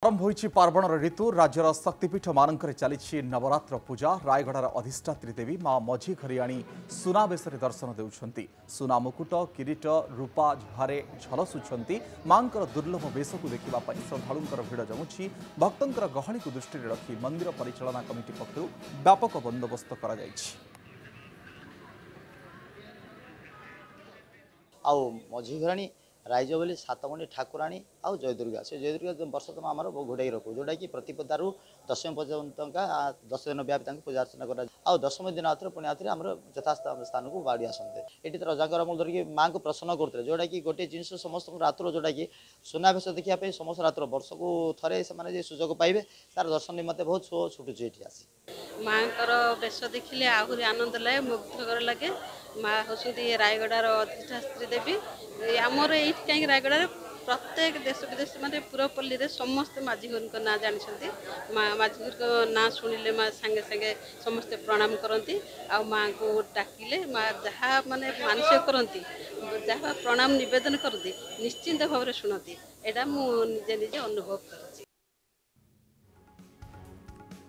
आरंभ होइछि पार्वणर ऋतु राज्यर शक्तिपीठ मानकरे चलिछि नवरात्र पूजा। रायगढ़ार अधिष्ठात्री देवी मां मझी घरियाणी सुनाबेशरे दर्शन देउछंती। सुना मुकुट किरीट रूपा झारे झलसुछंती। मांकर दुर्लभ बेशकु देखिबा पई श्रद्धालुंकर भिड़ जमुछि। भक्तंकर गहली को दृष्टि रखी मंदिर परिचालना कमिटी पक्षरु व्यापक बंदोबस्त करा जायछि। आउ मझी घराणी राइज बोली सातमणी ठाकुराणी आउ जयदुर्गा से जयदुर्गा वर्षतम आम घोड़ाई रखू जोटा कि प्रतिपदारू दशमी पर्यंत 10 दिन व्यापी पूजा अर्चना कर दशमी दिन आउे पुणी आउे आम यथा स्थान को बाड़ी आसते ये रजाकर अमल धरिकी माँ को प्रसन्न करते जोटा कि गोटे जिन समस्त रात्र जोटा कि सुनावेश देखापी समस्त रात्र वर्ष को थे से सुजोग पाइबे तार दर्शन निमंते बहुत शो छुटुची ये आसी माँ बेश देखिले आहरी आनंद लगे मुग्धकर लगे। माँ हूँ रायगढ़ार अधिष्ठात्री देवी आमर ये कहीं रायगढ़ प्रत्येक देश विदेश माने पुरपल्ली रे समस्त माझीगुरी ना जानते। माँ माझीगुरी ना शुणिले माँ सांगे सांगे समस्ते प्रणाम करती। आ माँ को डाकिले माँ जहाँ माने मानसिक करती जहाँ प्रणाम निवेदन करती निश्चिंत भाव शुणती। एटा मुझे निजे अनुभव कर।